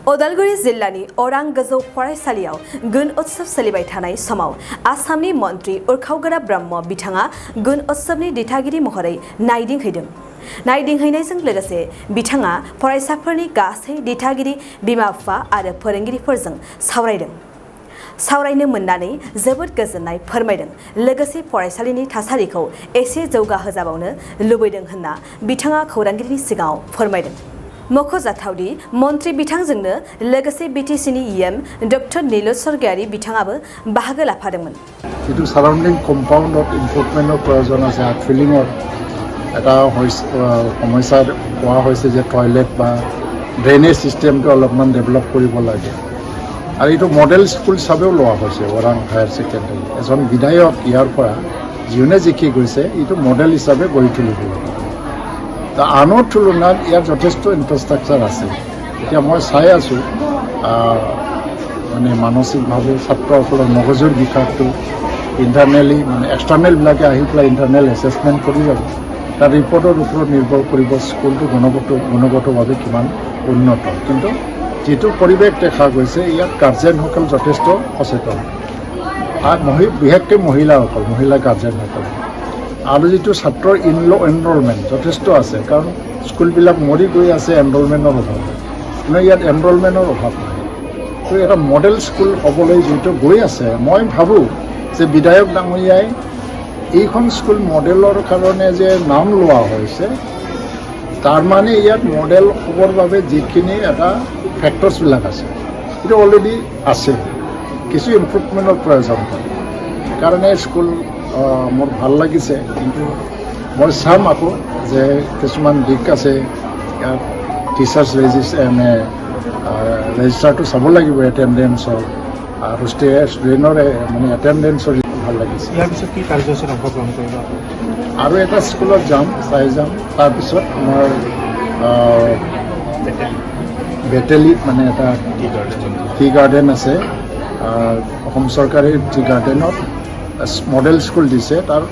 उदालगुरि जिल्लानि अरां गोजौ फरायसालियाव गुन उत्सव सोलिबाय थानाय समाव आसामनि मन्त्रि उरखावगोरा ब्रह्म बिथाङा गुन उत्सवनि दिथागिरि महरै नायदिंहैदों। नायदिंहैनायजों लोगोसे बिथाङा फरायसाफोरनि गासै दिथागिरि बिमा-बिफा आरो फोरोंगिरिफोरजों सावरायदों। सावरायनो मोननानै जोबोद गोजोननाय फोरमायदों। लोगोसे फरायसालिनि थासारिखौ एसे जौगाहोजाबावनो लुबैदों होनना बिथाङा खौरांगिरिनि सिगाङाव फोरमायदों। मख'जाथावदि मन्त्रि बिथांजोंनो लोगोसे बिटिसिनि इएम डक्टर नीलज सरगयारी बिथाङाबो बाहागो लाफादोंमोन। जितु साराउन्डिं कम्पाउन्डत इम्प्रुभमेन्टৰ प्रयोজন আছে ফিলিঙৰ এটা সমস্যা কোৱা হৈছে যে টয়লেট বা ড্ৰেইনেজ চিষ্টেমটো অলপমান ডেভেলপ কৰিব লাগে আৰু এইটো মডেল স্কুল হিচাপেও লোৱা হৈছে ওৰাং হায়াৰ ছেকেণ্ডেৰী। এজন বিধায়ক ইয়াৰ পৰা যিয়ে জিকি গৈছে এইটো মডেল হিচাপে গঢ়ি তুলিব লাগে। আনৰ তুলনাত ইয়াৰ যথেষ্ট ইনফ্ৰাষ্ট্ৰাকচাৰ আছে। এতিয়া মই চাই আছোঁ মানে মানসিকভাৱে ছাত্ৰসকলৰ মগজুৰ বিকাশটো ইণ্টাৰনেলি মানে এক্সটাৰ্নেলবিলাকে আহি পেলাই ইণ্টাৰনেল এছেছমেণ্ট কৰি যাব। তাৰ ৰিপৰ্টৰ ওপৰত নিৰ্ভৰ কৰিব স্কুলটো গুণগতভাৱে কিমান উন্নত। কিন্তু যিটো পৰিৱেশ দেখা গৈছে ইয়াত গাৰ্জেনসকল যথেষ্ট সচেতন বিশেষকৈ মহিলা গাৰ্জেনসকল আৰু যিটো ছাত্ৰৰ এনৰলমেণ্ট যথেষ্ট আছে কাৰণ স্কুলবিলাক মৰি গৈ আছে এনৰলমেণ্টৰ অভাৱ। কিন্তু ইয়াত এনৰলমেণ্টৰ অভাৱ নাই। তো এটা মডেল স্কুল হ'বলৈ যিটো গৈ আছে মই ভাবোঁ যে বিধায়ক ডাঙৰীয়াই এইখন স্কুল মডেলৰ কাৰণে যে নাম লোৱা হৈছে তাৰ মানে ইয়াত মডেল হ'বৰ বাবে যিখিনি এটা ফেক্টৰ্ছবিলাক আছে সেইটো অলৰেডি আছে। কিছু ইম্প্ৰুভমেণ্টৰ প্ৰয়োজন হয় সেইকাৰণে স্কুল মোৰ ভাল লাগিছে। কিন্তু মই চাম আকৌ যে কিছুমান দিশ আছে ইয়াত টিচাৰ্ছ ৰেজিষ্টাৰটো চাব লাগিব এটেণ্ডেঞ্চৰ আৰু ষ্টুডেণ্টৰে মানে এটেণ্ডেঞ্চৰ ভাল লাগিছে। ইয়াৰ পিছত কি কাৰ্যসূচীত অংশগ্ৰহণ কৰিব আৰু এটা স্কুলত চাই যাম। তাৰপিছত আমাৰ বেটেলিত মানে এটা টি গাৰ্ডেন আছে অসম চৰকাৰে টি গাৰ্ডেনত মডেল স্কুল দিছে। তাৰ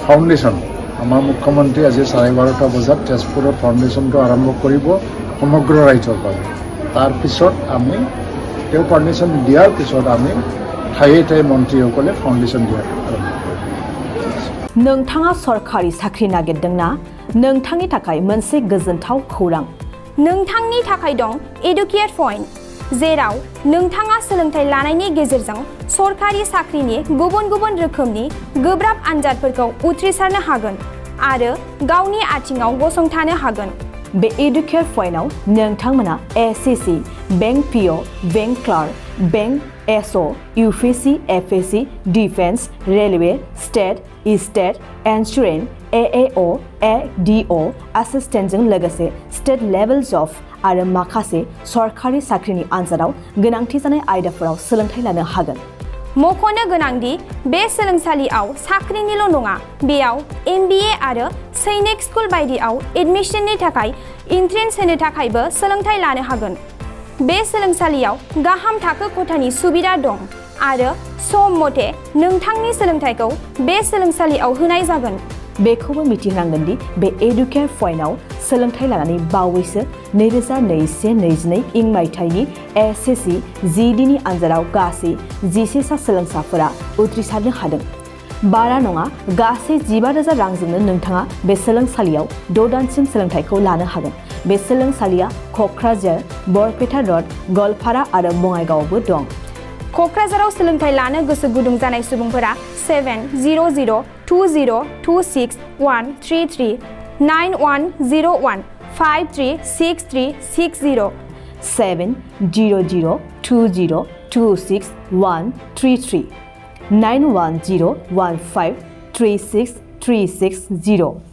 ফাউণ্ডেশ্যন আমাৰ মুখ্যমন্ত্ৰী আজি 12:30 বজাত তেজপুৰত ফাউণ্ডেশ্যনটো আৰম্ভ কৰিব সমগ্ৰ ৰাজ্যৰ বাবে। তাৰপিছত আমি তেওঁ পাৰ্মিশ্যন দিয়াৰ পিছত আমি ঠায়ে ঠায়ে মন্ত্ৰীসকলে ফাউণ্ডেশ্যন দিয়াৰ আৰম্ভ কৰিম। नोंथाङा सरखारि साख्रि नागिरदोंना? नोंथांनि थाखाय मोनसे गोजोनथाव खौरां। नोंथांनि थाखाय दं एडुकेट पइन्ट, जेराव नोंथाङा सोलोंथाइ लानायनि गेजेरजों सरखारि साख्रिनि गुबुन गुबुन रोखोमनि गोब्राब आनजादफोरखौ उथ्रिसारनो हागोन आरो गावनि आथिङाव गसंथानो हागोन। बे एडुकेट पइन्टआव नोंथांमोना SSC, bank PO, bank clerk, bank SO, UPSC, FSC, defence, railway, state insurance, AAO, ADO एसिस्टेन्टजों लोगोसे स्टेट लेभेल जब आरो माखासे सरखारि साख्रिनि आनजादाव गोनांथि जानाय आयदाफोराव सोलोंथाइ लानो हागोन। मख'नो गोनांदि बे सोलोंसालियाव साख्रिनिल' नङा, बेयाव एमबिए आरो सैनिक स्कुल बायदियाव एडमिशननि थाखाय एन्ट्रेन्स होनो थाखायबो सोलोंथाइ लानो हागोन। बे सोलोंसालियाव गाहाम थाखो खथानि सुबिदा दं आरो सम मथे नोंथांनि सोलोंथाइखौ बे सोलोंसालियाव होनाय जागोन। बेखौबो मिथिनांगोन दि बे एडुकेट पइन्टआव सोलोंथाइ लानानै बावैसो 2021-22 इं मायथाइनि एसएससि जिडिनि आनजादाव गासै 11 सा सोलोंसाफोरा उथ्रिसारनो हादों। बारा नङा, गासै 15,000 रांजोंनो नोंथाङा बे सोलोंसालियाव 6 दानसिम सोलोंथाइखौ लानो हागोन। बे सोलोंसालिया क'क्राझार, बरपेटा र'ड, गवालपारा आरो बङाइगावआवबो दं। क'क्राझाराव सोलोंथाइ लानो गोसो गुदुं जानाय सुबुंफोरा 700-226-133 9101-536360 700-226-133 9101536360